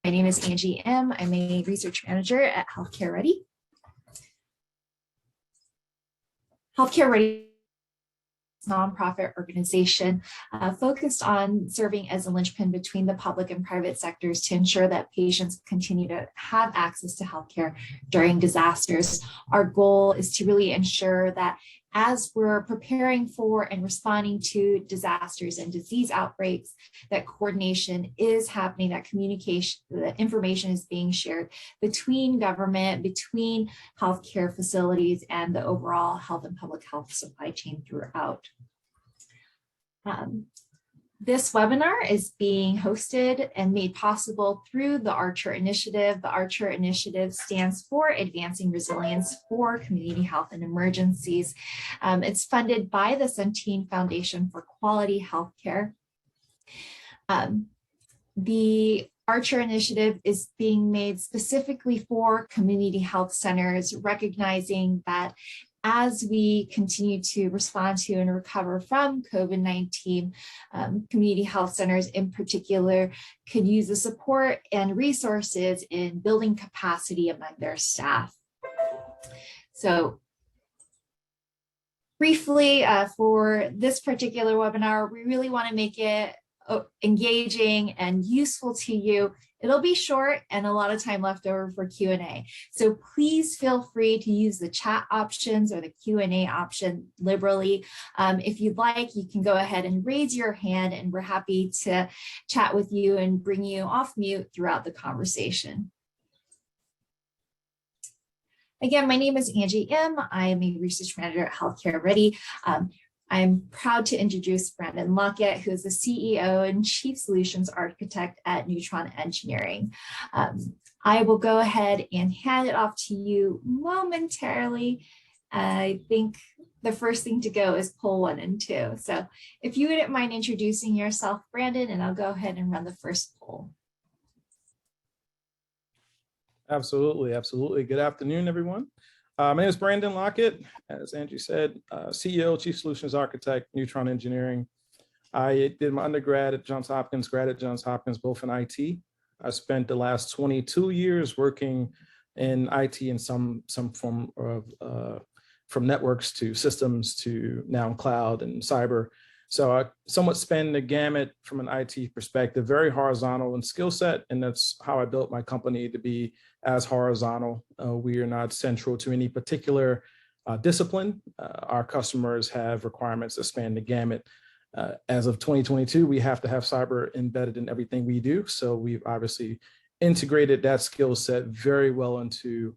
My name is Angie M. I'm a research manager at Healthcare Ready. Healthcare Ready is a nonprofit organization focused on serving as a linchpin between the public and private sectors to ensure that patients continue to have access to healthcare during disasters. Our goal is to really ensure that as we're preparing for and responding to disasters and disease outbreaks, that coordination is happening, that communication, that information is being shared between government, between healthcare facilities, and the overall health and public health supply chain throughout. This webinar is being hosted and made possible through the Archer Initiative. The Archer Initiative stands for Advancing Resilience for Community Health and Emergencies. It's funded by the Centene Foundation for Quality Healthcare. The Archer Initiative is being made specifically for community health centers, recognizing that as we continue to respond to and recover from COVID-19, community health centers in particular could use the support and resources in building capacity among their staff. So briefly, for this particular webinar, we really want to make it engaging and useful to you. It'll be short and a lot of time left over for Q&A. So please feel free to use the chat options or the Q&A option liberally. If you'd like, you can go ahead and raise your hand and we're happy to chat with you and bring you off mute throughout the conversation. Again, my name is Angie M. I am a research manager at Healthcare Ready. I'm proud to introduce Brandon Locke, who is the CEO and Chief Solutions Architect at Neutron Engineering. I will go ahead and hand it off to you momentarily. I think the first thing to go is poll 1 and 2. So if you wouldn't mind introducing yourself, Brandon, and I'll go ahead and run the first poll. Absolutely, absolutely. Good afternoon, everyone. My name is Brandon Locke, as Angie said, CEO, Chief Solutions Architect, Neutron Engineering. I did my undergrad at Johns Hopkins, grad at Johns Hopkins, both in IT. I spent the last 22 years working in IT in some form of, from networks to systems to now cloud and cyber. So I somewhat span the gamut from an IT perspective, very horizontal in skill set, and that's how I built my company to be as horizontal. We are not central to any particular discipline. Our customers have requirements that span the gamut. As of 2022, we have to have cyber embedded in everything we do. So we've obviously integrated that skill set very well into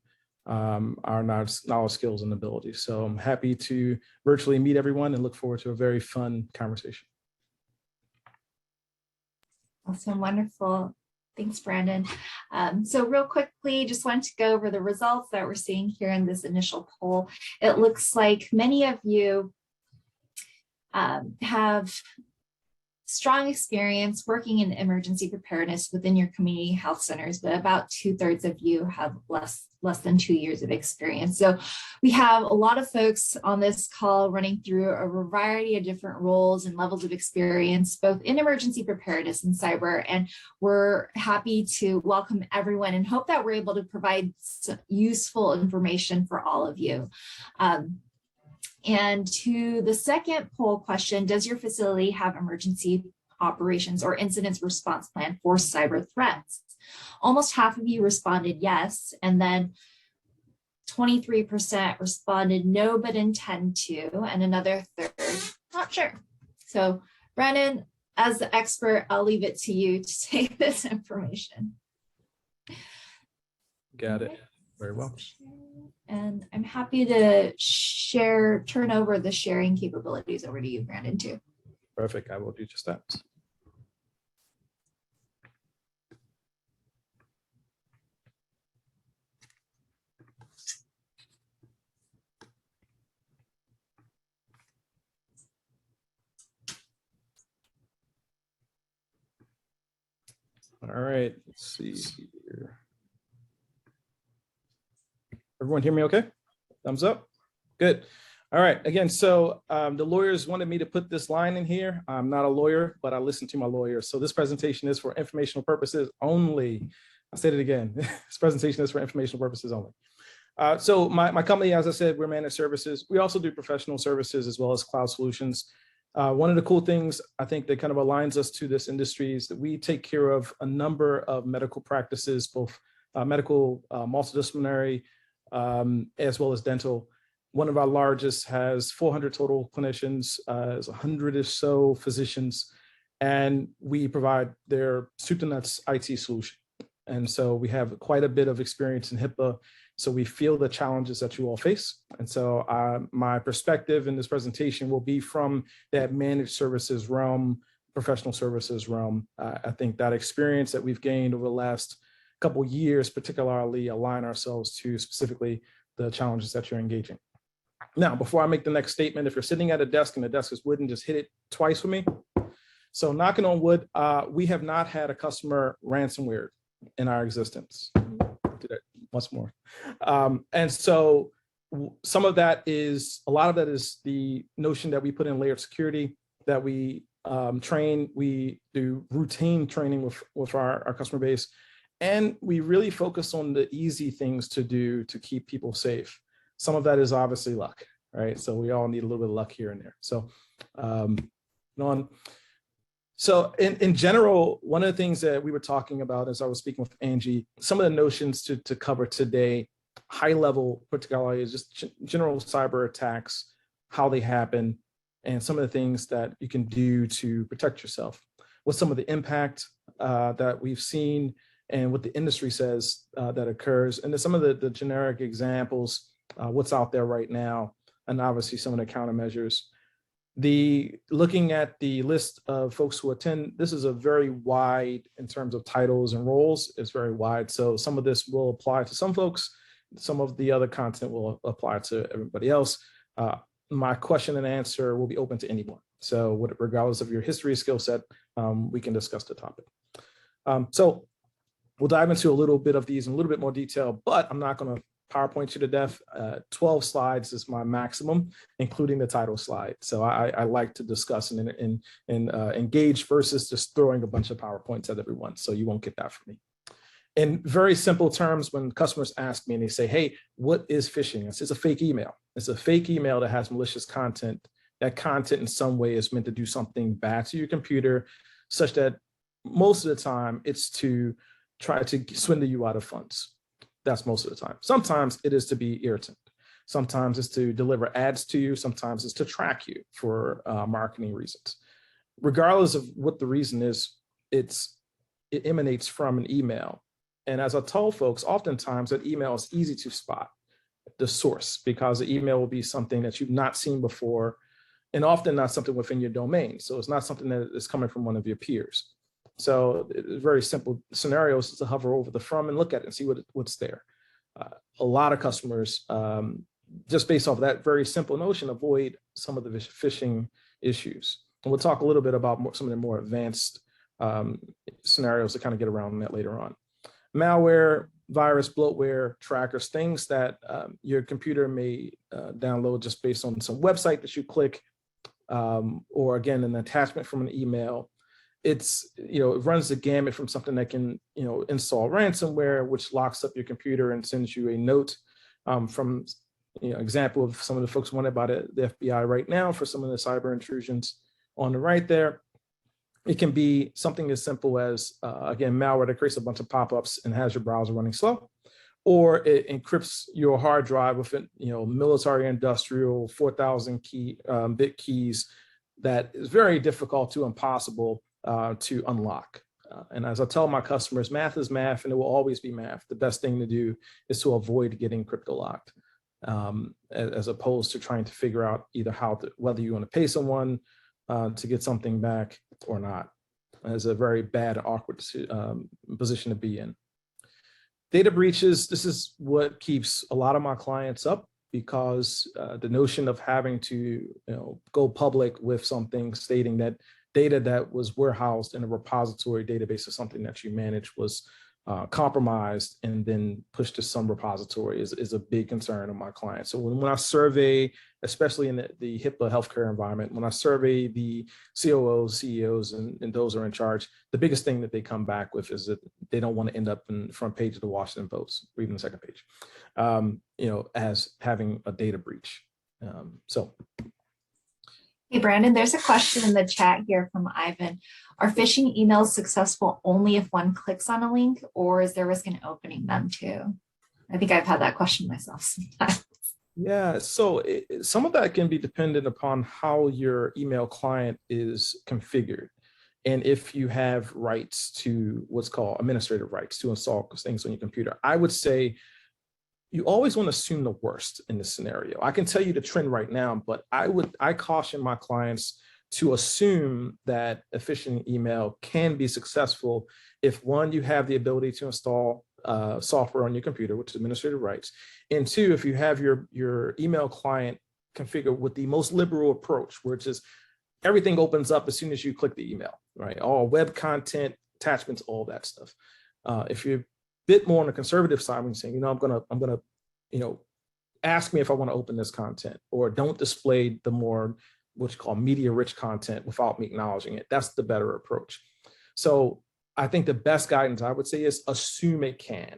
our knowledge, skills, and abilities. So I'm happy to virtually meet everyone and look forward to a very fun conversation. Awesome, wonderful. Thanks, Brandon. So real quickly, just wanted to go over the results that we're seeing here in this initial poll. It looks like many of you have strong experience working in emergency preparedness within your community health centers, but about 2/3 of you have less than 2 years of experience. So we have a lot of folks on this call running through a variety of different roles and levels of experience, both in emergency preparedness and cyber. And we're happy to welcome everyone and hope that we're able to provide some useful information for all of you. And to the second poll question, does your facility have emergency operations or incident response plan for cyber threats? Almost half of you responded yes, and then 23% responded no, but intend to, and another third, not sure. So Brandon, as the expert, I'll leave it to you to take this information. Got it. Very well. And I'm happy to turn over the sharing capabilities over to you, Brandon, too. Perfect. I will do just that. All right, let's see here. Everyone hear me okay? Thumbs up? Good. All right, again, so the lawyers wanted me to put this line in here. I'm not a lawyer, but I listen to my lawyer. So this presentation is for informational purposes only. I'll say it again. This presentation is for informational purposes only. So my company, as I said, we're managed services. We also do professional services as well as cloud solutions. One of the cool things I think that kind of aligns us to this industry is that we take care of a number of medical practices, both medical, multidisciplinary, as well as dental. One of our largest has 400 total clinicians, has 100 or so physicians, and we provide their soup to nuts IT solution. And so we have quite a bit of experience in HIPAA. So we feel the challenges that you all face. And so my perspective in this presentation will be from that managed services realm, professional services realm. I think that experience that we've gained over the last couple of years, particularly align ourselves to specifically the challenges that you're engaging. Now, before I make the next statement, if you're sitting at a desk and the desk is wooden, just hit it twice for me. So knocking on wood, we have not had a customer ransomware in our existence. Do that once more. And so some of that is, a lot of that is the notion that we put in layered security, that we train, we do routine training with our customer base. And we really focus on the easy things to do to keep people safe. Some of that is obviously luck, right? So we all need a little bit of luck here and there. So So in general, one of the things that we were talking about as I was speaking with Angie, some of the notions to cover today, high level, particularly is just general cyber attacks, how they happen, and some of the things that you can do to protect yourself. What some of the impact that we've seen and what the industry says that occurs. And then some of the generic examples, what's out there right now, and obviously some of the countermeasures. Looking at the list of folks who attend, this is a very wide in terms of titles and roles. It's very wide. So some of this will apply to some folks. Some of the other content will apply to everybody else. My question and answer will be open to anyone. So regardless of your history skill set, we can discuss the topic. So we'll dive into a little bit of these in a little bit more detail, but I'm not going to PowerPoint you to death. 12 slides is my maximum, including the title slide. So I like to discuss and engage versus just throwing a bunch of PowerPoints at everyone. So you won't get that from me. In very simple terms, when customers ask me and they say, hey, what is phishing? It's a fake email. It's a fake email that has malicious content. That content in some way is meant to do something bad to your computer, such that most of the time it's to try to swindle you out of funds. That's most of the time. Sometimes it is to be irritant. Sometimes it's to deliver ads to you. Sometimes it's to track you for marketing reasons. Regardless of what the reason is, it emanates from an email. And as I told folks, oftentimes that email is easy to spot the source, because the email will be something that you've not seen before, and often not something within your domain. So it's not something that is coming from one of your peers. So very simple scenarios is to hover over the from and look at it and see what's there. A lot of customers, just based off of that very simple notion, avoid some of the phishing issues. And we'll talk a little bit about some of the more advanced scenarios to kind of get around that later on. Malware, virus, bloatware, trackers, things that your computer may download just based on some website that you click, or again, an attachment from an email. It runs the gamut from something that can, install ransomware, which locks up your computer and sends you a note from, example of some of the folks wanted by the FBI right now for some of the cyber intrusions on the right there. It can be something as simple as, again, malware that creates a bunch of pop-ups and has your browser running slow, or it encrypts your hard drive with, military industrial 4,000 bit keys that is very difficult to impossible to unlock. And as I tell my customers, math is math and it will always be math. The best thing to do is to avoid getting crypto locked, as opposed to trying to figure out either whether you want to pay someone to get something back or not. It's a very bad, awkward position to be in. Data breaches, this is what keeps a lot of my clients up, because the notion of having to go public with something stating that data that was warehoused in a repository database of something that you manage was compromised and then pushed to some repository is a big concern of my clients. So when I survey, especially in the HIPAA healthcare environment, when I survey the COOs, CEOs, and those who are in charge, the biggest thing that they come back with is that they don't want to end up in the front page of the Washington Post, or even the second page, as having a data breach. Hey, Brandon, there's a question in the chat here from Ivan. Are phishing emails successful only if one clicks on a link, or is there risk in opening them too? I think I've had that question myself sometimes. Yeah, so some of that can be dependent upon how your email client is configured. And if you have rights to what's called administrative rights to install things on your computer, I would say you always want to assume the worst in this scenario. I can tell you the trend right now, but I caution my clients to assume that a phishing email can be successful if, one, you have the ability to install software on your computer, which is administrative rights, and two, if you have your email client configured with the most liberal approach, which is everything opens up as soon as you click the email, right? All web content, attachments, all that stuff. If you're a bit more on the conservative side, when you're saying, I'm gonna, ask me if I want to open this content, or don't display the more what you call media-rich content without me acknowledging it. That's the better approach. So I think the best guidance I would say is assume it can.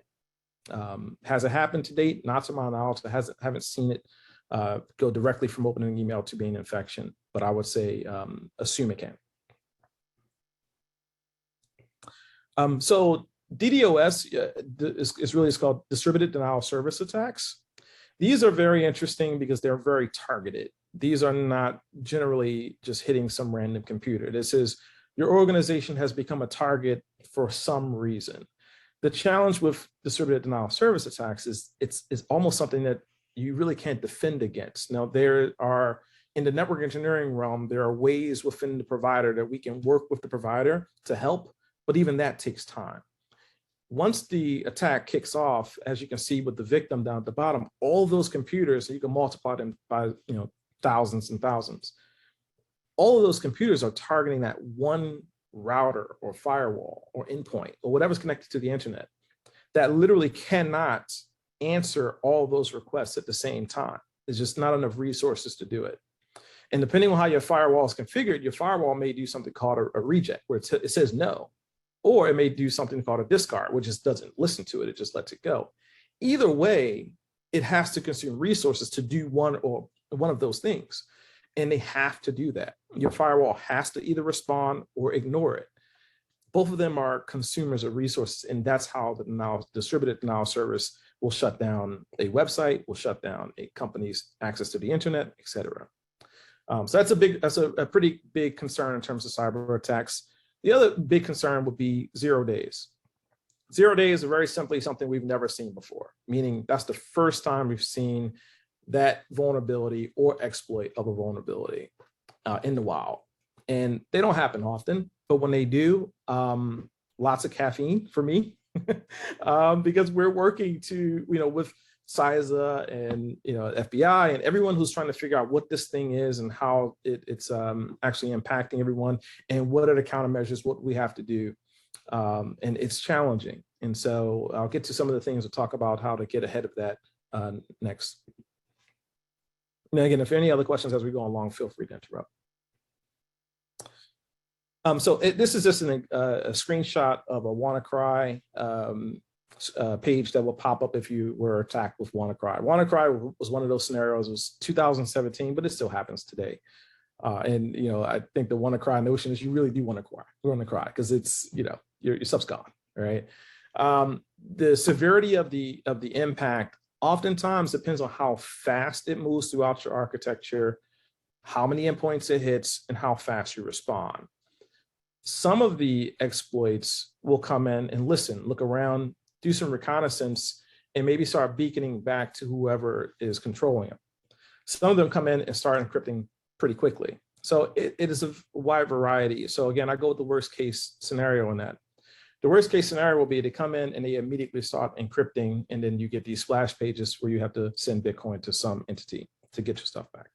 Has it happened to date? Not to my knowledge. I haven't seen it go directly from opening an email to being an infection, but I would say assume it can. So DDoS is really called distributed denial of service attacks. These are very interesting because they're very targeted. These are not generally just hitting some random computer. This is your organization has become a target for some reason. The challenge with distributed denial of service attacks is it's almost something that you really can't defend against. Now, there are, in the network engineering realm, there are ways within the provider that we can work with the provider to help, but even that takes time. Once the attack kicks off, as you can see with the victim down at the bottom, all those computers, you can multiply them by thousands and thousands. All of those computers are targeting that one router or firewall or endpoint or whatever's connected to the internet that literally cannot answer all those requests at the same time. There's just not enough resources to do it. And depending on how your firewall is configured, your firewall may do something called a reject, where it says no. Or it may do something called a discard, which just doesn't listen to it, it just lets it go. Either way, it has to consume resources to do one of those things. And they have to do that. Your firewall has to either respond or ignore it. Both of them are consumers of resources, and that's how the distributed denial service will shut down a website, will shut down a company's access to the internet, et cetera. So that's a pretty big concern in terms of cyber attacks. The other big concern would be 0 days. 0 days is very simply something we've never seen before, meaning that's the first time we've seen that vulnerability or exploit of a vulnerability in the wild. And they don't happen often, but when they do, lots of caffeine for me, because we're working to, with CISA and FBI and everyone who's trying to figure out what this thing is and how it's actually impacting everyone and what are the countermeasures, what we have to do. And it's challenging. And so I'll get to some of the things to talk about how to get ahead of that next. Now, again, if there are any other questions as we go along, feel free to interrupt. This is just a screenshot of a WannaCry page that will pop up if you were attacked with WannaCry. WannaCry was one of those scenarios. It was 2017, but it still happens today. And I think the WannaCry notion is you really do want to cry because it's your stuff's gone, right? The severity of the impact oftentimes depends on how fast it moves throughout your architecture, how many endpoints it hits, and how fast you respond. Some of the exploits will come in and listen, look around, do some reconnaissance, and maybe start beaconing back to whoever is controlling them. Some of them come in and start encrypting pretty quickly. So it is a wide variety. So again, I go with the worst case scenario in that. The worst case scenario will be they come in and they immediately start encrypting, and then you get these splash pages where you have to send Bitcoin to some entity to get your stuff back.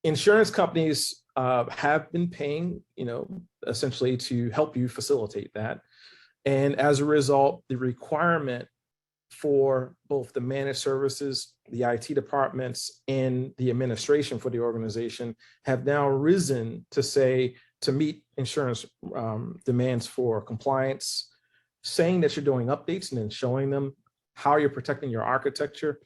Insurance companies have been paying, essentially to help you facilitate that. And as a result, the requirement for both the managed services, the IT departments, and the administration for the organization have now risen to say, to meet insurance demands for compliance, saying that you're doing updates and then showing them how you're protecting your architecture.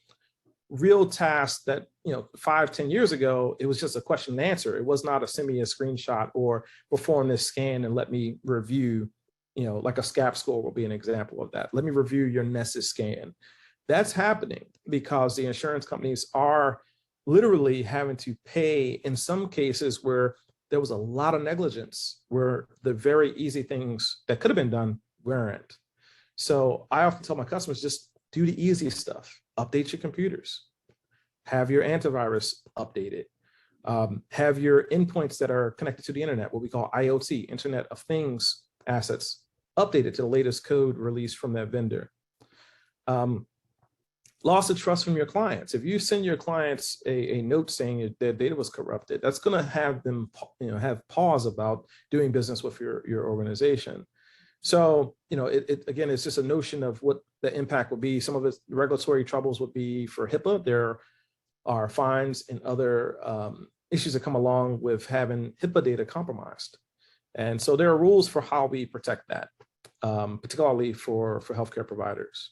Real tasks that, 5-10 years ago, it was just a question and answer. It was not send me a screenshot or perform this scan and let me review, like a SCAP score will be an example of that. Let me review your Nessus scan. That's happening because the insurance companies are literally having to pay in some cases where there was a lot of negligence, where the very easy things that could have been done weren't. So I often tell my customers, just do the easy stuff. Update your computers. Have your antivirus updated. Have your endpoints that are connected to the internet, what we call IoT, Internet of Things assets, updated to the latest code released from that vendor. Loss of trust from your clients. If you send your clients a note saying their data was corrupted, that's going to have them, have pause about doing business with your organization. So, again, it's just a notion of what the impact would be. Some of its regulatory troubles would be for HIPAA. There are fines and other issues that come along with having HIPAA data compromised. And so there are rules for how we protect that, particularly for healthcare providers.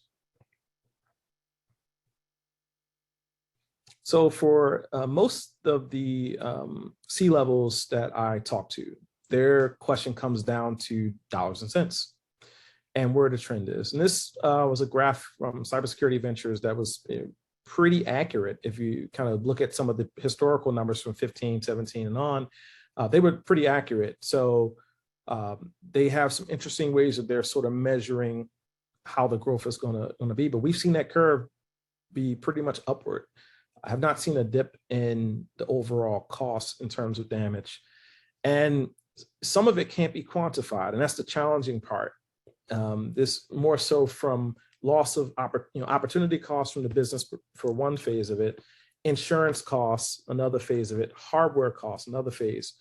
So for most of the C-levels that I talk to, their question comes down to dollars and cents and where the trend is. And this was a graph from Cybersecurity Ventures that was pretty accurate. If you kind of look at some of the historical numbers from 15, 17 and on, they were pretty accurate. So they have some interesting ways that they're sort of measuring how the growth is going to be. But we've seen that curve be pretty much upward. I have not seen a dip in the overall cost in terms of damage. And some of it can't be quantified, and that's the challenging part. This more so from loss of opportunity costs from the business for one phase of it, insurance costs, another phase of it, hardware costs, another phase.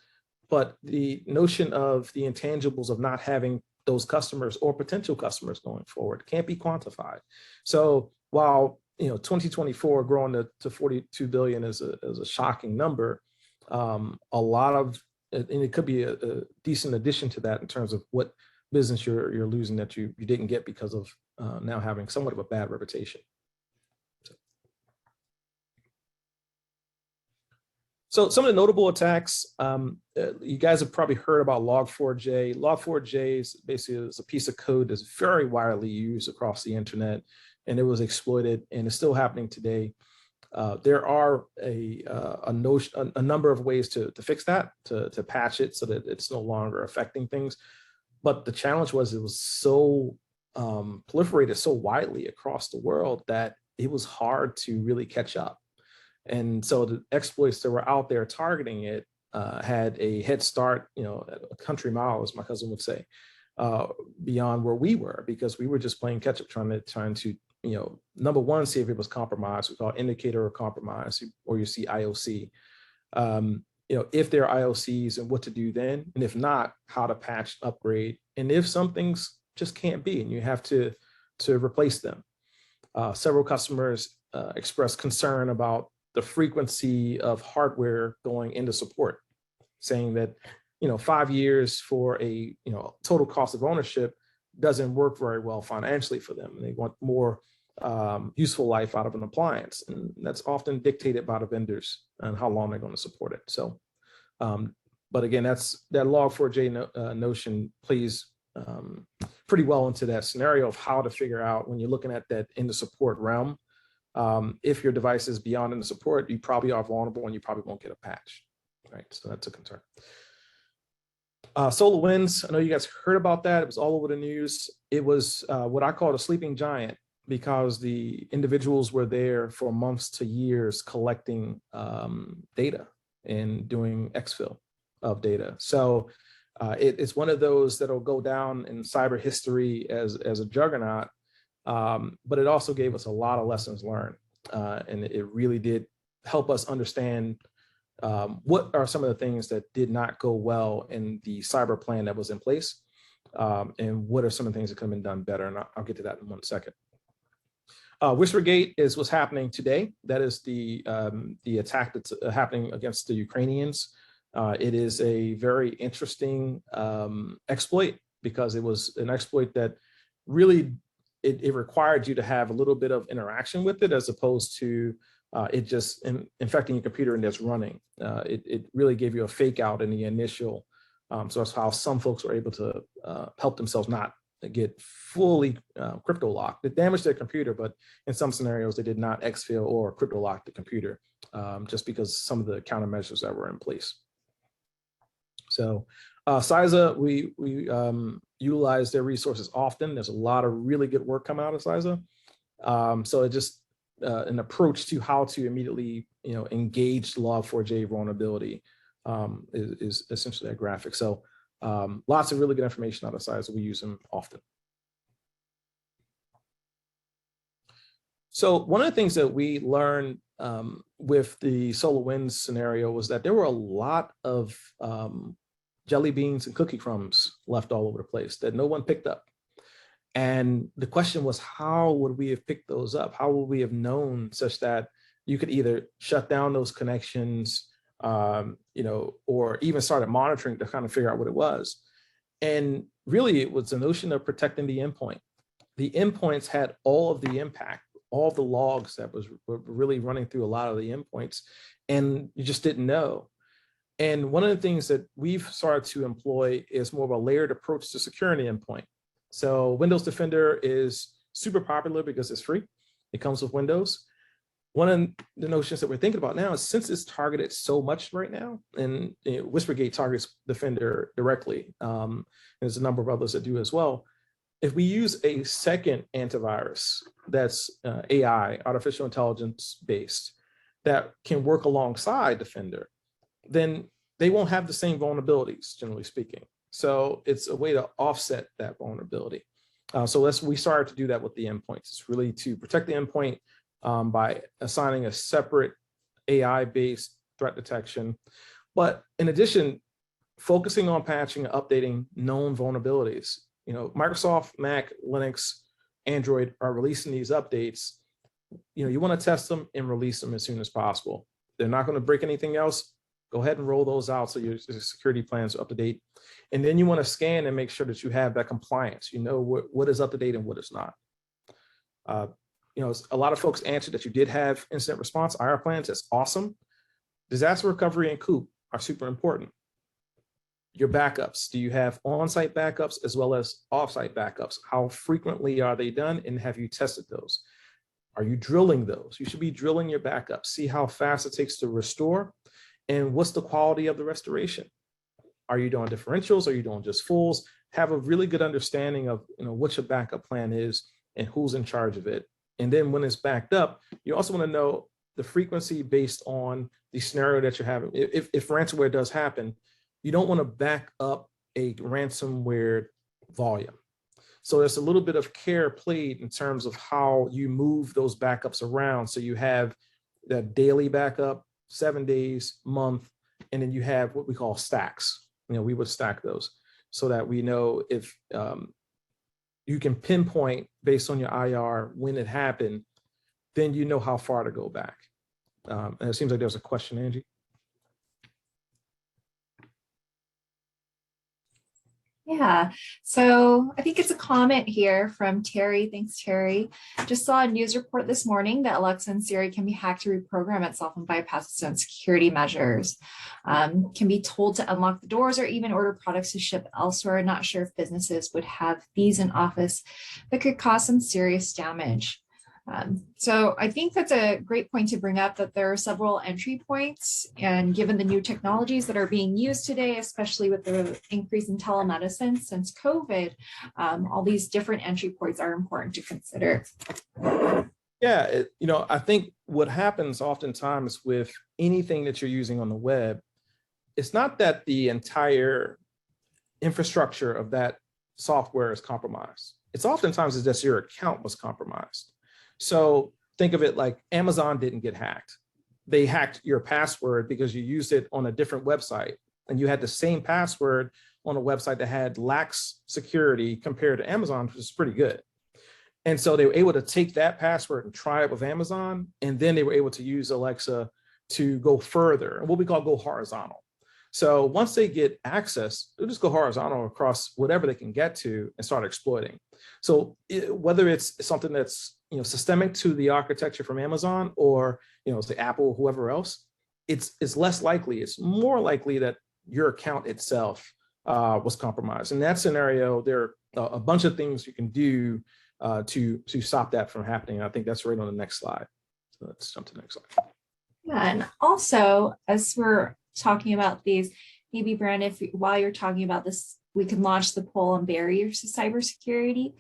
But the notion of the intangibles of not having those customers or potential customers going forward can't be quantified. So while 2024 growing to 42 billion is a shocking number, a lot of, and it could be a decent addition to that in terms of what business you're losing that you didn't get because of now having somewhat of a bad reputation. So some of the notable attacks, you guys have probably heard about Log4j. Log4j is basically a piece of code that's very widely used across the internet, and it was exploited, and it's still happening today. There are a number of ways to fix that, to patch it so that it's no longer affecting things. But the challenge was it was so proliferated so widely across the world that it was hard to really catch up. And so the exploits that were out there targeting it had a head start, a country mile, as my cousin would say, beyond where we were, because we were just playing catch up, trying to number one, see if it was compromised. We call it indicator of compromise, or you see IOC. If there are IOCs and what to do then, and if not, how to patch, upgrade, and if some things just can't be, and you have to replace them. Several customers expressed concern about the frequency of hardware going into support, saying that 5 years for a total cost of ownership doesn't work very well financially for them. They want more useful life out of an appliance, and that's often dictated by the vendors and how long they're going to support it. So, but again, that Log4j notion plays pretty well into that scenario of how to figure out when you're looking at that in the support realm. If your device is beyond in the support, you probably are vulnerable and you probably won't get a patch, right? So that's a concern. SolarWinds, I know you guys heard about that. It was all over the news. It was what I call a sleeping giant, because the individuals were there for months to years collecting data and doing exfil of data. So it's one of those that'll go down in cyber history as a juggernaut, but it also gave us a lot of lessons learned. And it really did help us understand what are some of the things that did not go well in the cyber plan that was in place. and what are some of the things that could have been done better. And I'll get to that in 1 second. Whispergate is what's happening today. That is the attack that's happening against the Ukrainians. It is a very interesting exploit, because it was an exploit that really, it required you to have a little bit of interaction with it, as opposed to it just infecting your computer and just running. It really gave you a fake out in the initial. So that's how some folks were able to help themselves not get fully crypto locked. It damaged their computer, but in some scenarios, they did not exfil or crypto lock the computer, just because some of the countermeasures that were in place. So CISA, we utilize their resources often. There's a lot of really good work coming out of CISA. So it just an approach to how to immediately engage the Log4j vulnerability is essentially a graphic. So lots of really good information out of CISA. We use them often. So one of the things that we learned with the SolarWinds scenario was that there were a lot of jelly beans and cookie crumbs left all over the place that no one picked up. And the question was, how would we have picked those up? How would we have known such that you could either shut down those connections, or even started monitoring to kind of figure out what it was? And really, it was the notion of protecting the endpoint. The endpoints had all of the impact, all of the logs that were really running through a lot of the endpoints, and you just didn't know. And one of the things that we've started to employ is more of a layered approach to securing the endpoint. So Windows Defender is super popular because it's free. It comes with Windows. One of the notions that we're thinking about now is, since it's targeted so much right now, and Whispergate targets Defender directly, there's a number of others that do as well. If we use a second antivirus that's AI, artificial intelligence based, that can work alongside Defender, then they won't have the same vulnerabilities, generally speaking. So it's a way to offset that vulnerability. So we started to do that with the endpoints. It's really to protect the endpoint by assigning a separate AI-based threat detection. But in addition, focusing on patching and updating known vulnerabilities. Microsoft, Mac, Linux, Android are releasing these updates. You want to test them and release them as soon as possible. They're not going to break anything else. Go ahead and roll those out so your security plans are up to date. And then you want to scan and make sure that you have that compliance. What is up to date and what is not. A lot of folks answered that you did have incident response IR plans. That's awesome. Disaster recovery and COOP are super important. Your backups. Do you have on-site backups as well as off-site backups? How frequently are they done, and have you tested those? Are you drilling those? You should be drilling your backups. See how fast it takes to restore, and what's the quality of the restoration? Are you doing differentials? Are you doing just fulls? Have a really good understanding of what your backup plan is and who's in charge of it. And then when it's backed up, you also want to know the frequency based on the scenario that you're having. If ransomware does happen, you don't want to back up a ransomware volume. So there's a little bit of care played in terms of how you move those backups around. So you have that daily backup, 7 days, month, and then you have what we call stacks. We would stack those so that we know if you can pinpoint based on your IR when it happened, then you know how far to go back. And it seems like there's a question, Angie. Yeah, so I think it's a comment here from Terry. Thanks, Terry. Just saw a news report this morning that Alexa and Siri can be hacked to reprogram itself and bypass its own security measures. Can be told to unlock the doors or even order products to ship elsewhere. Not sure if businesses would have these in office that could cause some serious damage. So I think that's a great point to bring up, that there are several entry points, and given the new technologies that are being used today, especially with the increase in telemedicine since COVID, all these different entry points are important to consider. Yeah, I think what happens oftentimes with anything that you're using on the web, it's not that the entire infrastructure of that software is compromised. It's oftentimes that your account was compromised. So think of it like Amazon didn't get hacked. They hacked your password because you used it on a different website and you had the same password on a website that had lax security compared to Amazon, which is pretty good. And so they were able to take that password and try it with Amazon. And then they were able to use Alexa to go further, what we call go horizontal. So once they get access, they'll just go horizontal across whatever they can get to and start exploiting. So whether it's something that's systemic to the architecture from Amazon or say Apple, whoever else, it's less likely. It's more likely that your account itself was compromised. In that scenario, there are a bunch of things you can do to stop that from happening. And I think that's right on the next slide. So let's jump to the next slide. Yeah, and also, as we're talking about these, maybe Brandon, while you're talking about this, we can launch the poll on barriers to cybersecurity.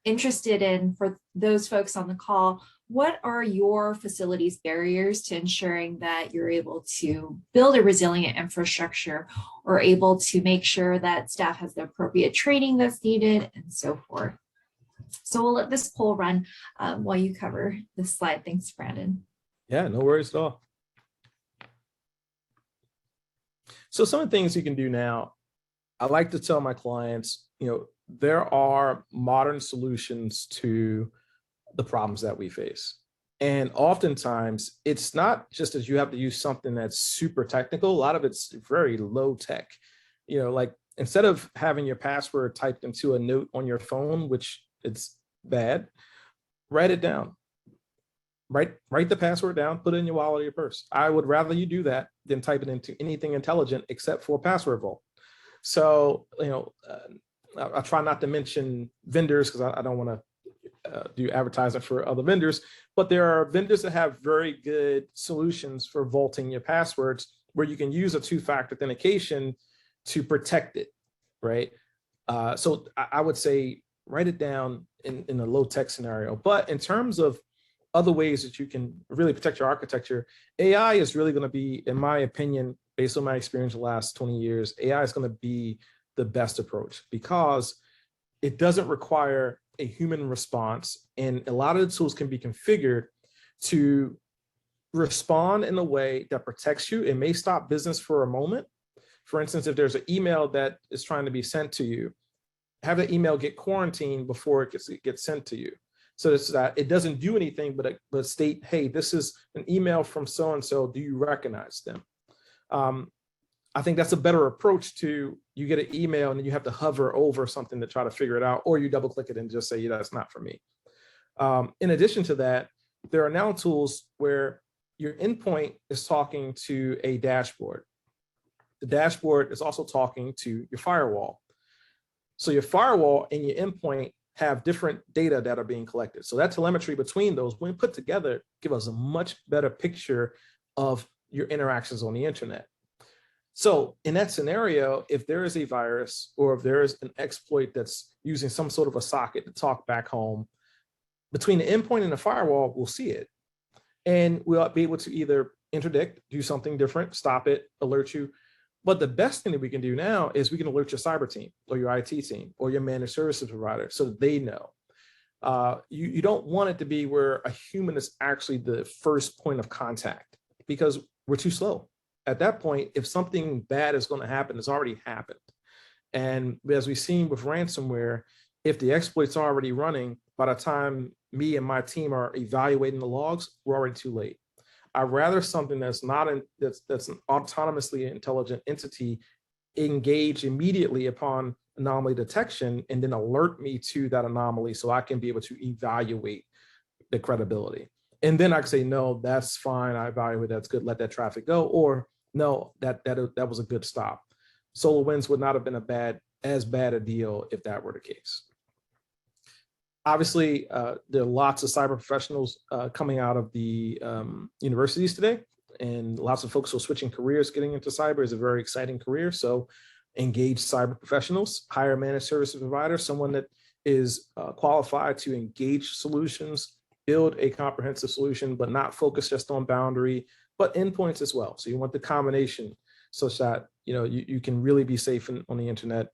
Interested in, for those folks on the call, what are your facilities barriers to ensuring that you're able to build a resilient infrastructure or able to make sure that staff has the appropriate training that's needed and so forth? So we'll let this poll run while you cover this slide. Thanks, Brandon. Yeah, no worries at all. So some of the things you can do now, I like to tell my clients, there are modern solutions to the problems that we face. And oftentimes it's not just that you have to use something that's super technical. A lot of it's very low tech. Like instead of having your password typed into a note on your phone, which it's bad, write it down. Write the password down, put it in your wallet or your purse. I would rather you do that than type it into anything intelligent except for password vault. So, I try not to mention vendors because I don't want to do advertising for other vendors, but there are vendors that have very good solutions for vaulting your passwords where you can use a two-factor authentication to protect it, right? So I would say write it down in a low-tech scenario. But in terms of other ways that you can really protect your architecture, AI is really going to be, in my opinion, based on my experience the last 20 years, AI is going to be the best approach because it doesn't require a human response. And a lot of the tools can be configured to respond in a way that protects you. It may stop business for a moment. For instance, if there's an email that is trying to be sent to you, have the email get quarantined before it gets sent to you. So that it doesn't do anything but state, hey, this is an email from so-and-so, do you recognize them? I think that's a better approach to, you get an email and then you have to hover over something to try to figure it out, or you double click it and just say, yeah, that's not for me. In addition to that, there are now tools where your endpoint is talking to a dashboard. The dashboard is also talking to your firewall. So your firewall and your endpoint have different data that are being collected. So that telemetry between those, when put together, give us a much better picture of your interactions on the internet. So in that scenario, if there is a virus or if there is an exploit that's using some sort of a socket to talk back home, between the endpoint and the firewall, we'll see it. And we'll be able to either interdict, do something different, stop it, alert you. But the best thing that we can do now is we can alert your cyber team or your IT team or your managed services provider so that they know. You don't want it to be where a human is actually the first point of contact because we're too slow. At that point, if something bad is going to happen, it's already happened. And as we've seen with ransomware, if the exploit's already running, by the time me and my team are evaluating the logs, we're already too late. I'd rather something that's not that's an autonomously intelligent entity engage immediately upon anomaly detection and then alert me to that anomaly so I can be able to evaluate the credibility. And then I can say, no, that's fine. I evaluate that's good. Let that traffic go. Or no, that was a good stop. SolarWinds would not have been as bad a deal if that were the case. Obviously, there are lots of cyber professionals coming out of the universities today, and lots of folks who are switching careers. Getting into cyber is a very exciting career. So engage cyber professionals, hire a managed service provider, someone that is qualified to engage solutions, build a comprehensive solution, but not focus just on boundary, but endpoints as well. So you want the combination such that you can really be safe on the internet.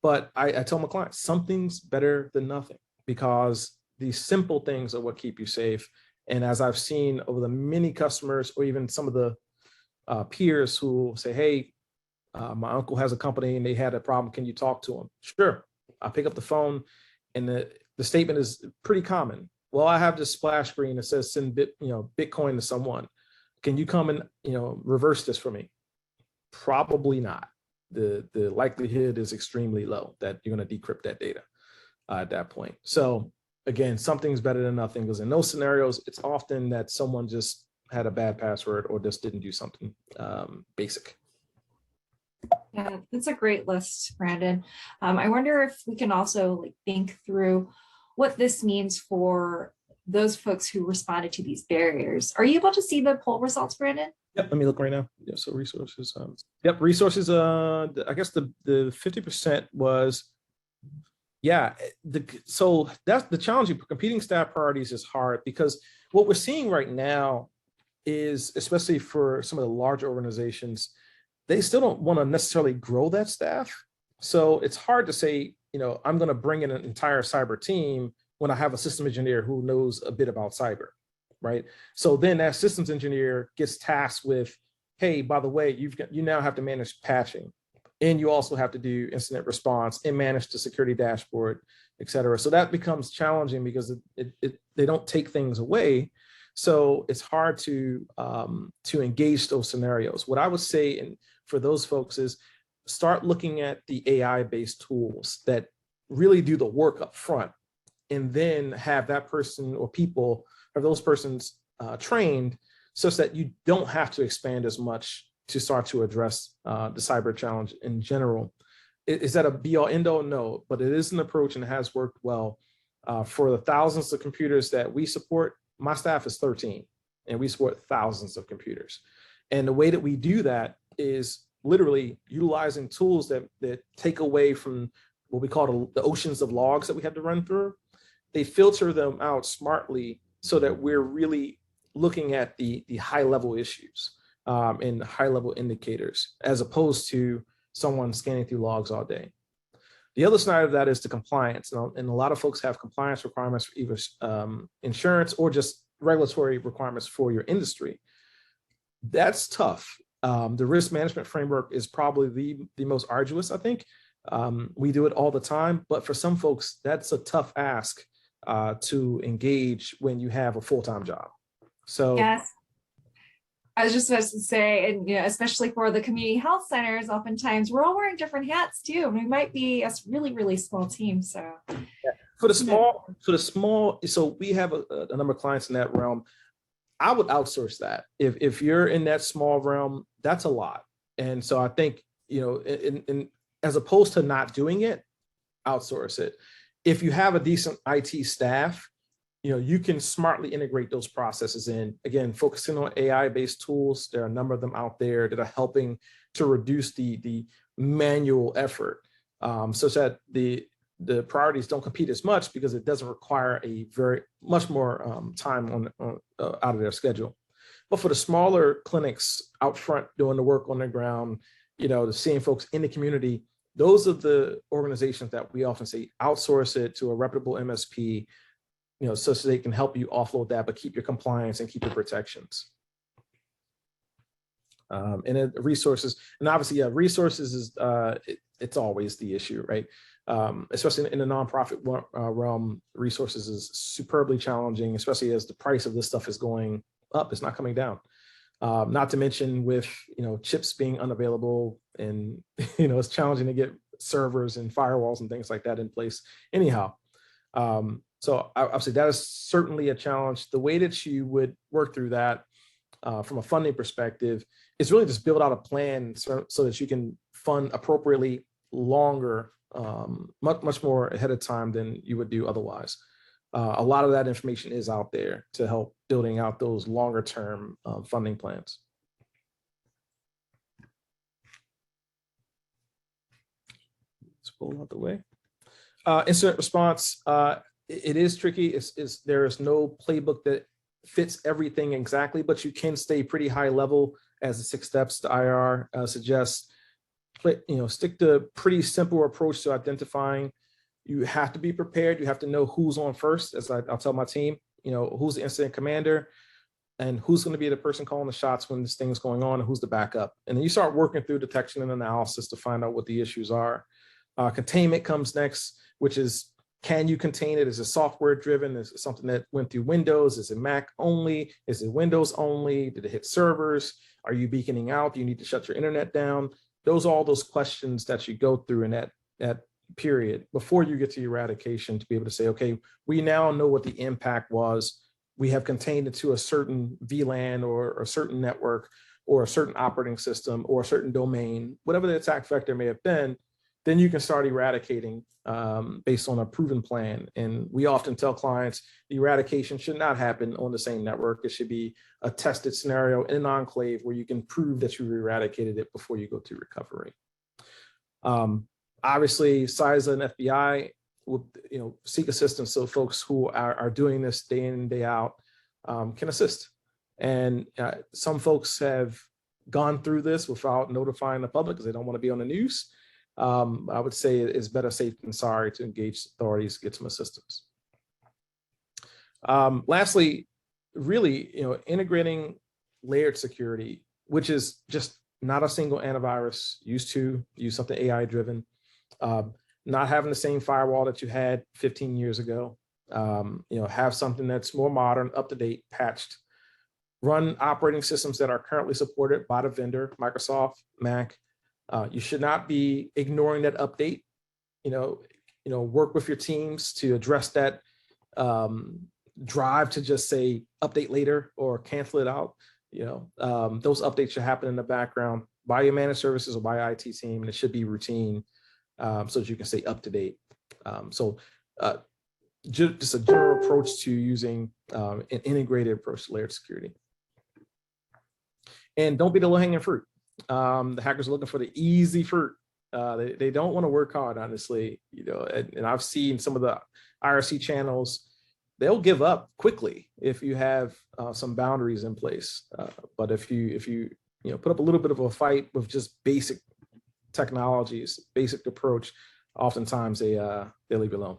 But I tell my clients, something's better than nothing, because these simple things are what keep you safe. And as I've seen over the many customers or even some of the peers who say, hey, My uncle has a company and they had a problem. Can you talk to him? Sure. I pick up the phone and the statement is pretty common. Well, I have this splash screen that says send Bitcoin to someone. Can you come and reverse this for me? Probably not. The likelihood is extremely low that you're going to decrypt that data at that point. So again, something's better than nothing, because in those scenarios, it's often that someone just had a bad password or just didn't do something basic. Yeah, that's a great list, Brandon. I wonder if we can also think through what this means for those folks who responded to these barriers. Are you able to see the poll results, Brandon? Yep, let me look right now. Yeah, so resources. Yep, resources. I guess the 50% was, yeah. So that's the challenge. Competing staff priorities is hard, because what we're seeing right now is, especially for some of the large organizations, they still don't want to necessarily grow that staff. So it's hard to say, I'm going to bring in an entire cyber team when I have a system engineer who knows a bit about cyber, right? So then that systems engineer gets tasked with, hey, by the way, you now have to manage patching, and you also have to do incident response and manage the security dashboard, et cetera. So that becomes challenging because they don't take things away. So it's hard to engage those scenarios. What I would say, and for those folks, is start looking at the AI-based tools that really do the work up front, and then have that person or people or those persons trained such that you don't have to expand as much to start to address the cyber challenge in general. Is that a be-all, end-all? No, but it is an approach and it has worked well. For the thousands of computers that we support, my staff is 13, and we support thousands of computers. And the way that we do that is literally utilizing tools that take away from what we call the oceans of logs that we have to run through. They filter them out smartly so that we're really looking at the high-level issues and high-level indicators, as opposed to someone scanning through logs all day. The other side of that is the compliance. And a lot of folks have compliance requirements for either insurance or just regulatory requirements for your industry. That's tough. The risk management framework is probably the most arduous, I think. We do it all the time, but for some folks, that's a tough ask to engage when you have a full-time job. So yes, I was just supposed to say, and especially for the community health centers, oftentimes we're all wearing different hats too. We might be a really, really small team. So yeah. For the small, so we have a number of clients in that realm. I would outsource that. If you're in that small realm, that's a lot. And so I think, as opposed to not doing it, outsource it. If you have a decent IT staff, you can smartly integrate those processes in. Again, focusing on AI-based tools. There are a number of them out there that are helping to reduce the manual effort, such that the priorities don't compete as much, because it doesn't require much more time out of their schedule. But for the smaller clinics out front doing the work on the ground, seeing folks in the community, those are the organizations that we often say outsource it to a reputable MSP, so they can help you offload that, but keep your compliance and keep your protections. And then resources, and obviously, resources is it's always the issue, right? Especially in the nonprofit realm, resources is superbly challenging, especially as the price of this stuff is going up. It's not coming down. Not to mention with chips being unavailable, and it's challenging to get servers and firewalls and things like that in place. Anyhow, so obviously that is certainly a challenge. The way that you would work through that from a funding perspective is really just build out a plan so that you can fund appropriately longer, much more ahead of time than you would do otherwise. A lot of that information is out there to help building out those longer term funding plans. Let's pull out the way. Incident response, it is tricky. There is no playbook that fits everything exactly, but you can stay pretty high level, as the 6 steps to IR suggests. Stick to a pretty simple approach to identifying. You have to be prepared. You have to know who's on first, as I'll tell my team, who's the incident commander, and who's going to be the person calling the shots when this thing's going on, and who's the backup. And then you start working through detection and analysis to find out what the issues are. Containment comes next, which is, can you contain it? Is it software driven? Is it something that went through Windows? Is it Mac only? Is it Windows only? Did it hit servers? Are you beaconing out? Do you need to shut your internet down? Those are all those questions that you go through in that period before you get to eradication, to be able to say, okay, we now know what the impact was. We have contained it to a certain VLAN or a certain network or a certain operating system or a certain domain, whatever the attack vector may have been. Then you can start eradicating based on a proven plan. And we often tell clients the eradication should not happen on the same network. It should be a tested scenario in an enclave where you can prove that you eradicated it before you go to recovery. Obviously, CISA and FBI will seek assistance, so folks who are doing this day in and day out can assist. And some folks have gone through this without notifying the public because they don't want to be on the news. I would say it's better safe than sorry to engage authorities, get some assistance. Lastly, really, integrating layered security, which is just not a single antivirus. Use something AI driven. Not having the same firewall that you had 15 years ago. Have something that's more modern, up to date, patched. Run operating systems that are currently supported by the vendor, Microsoft, Mac. You should not be ignoring that update. Work with your teams to address that drive to just say update later or cancel it out. Those updates should happen in the background by your managed services or by your IT team, and it should be routine so that you can stay up to date. Just a general approach to using an integrated approach to layered security. And don't be the low-hanging fruit. The hackers are looking for the easy fruit. They don't want to work hard, honestly. And I've seen some of the IRC channels, they'll give up quickly if you have some boundaries in place. But if you put up a little bit of a fight with just basic technologies, basic approach, oftentimes they leave you alone.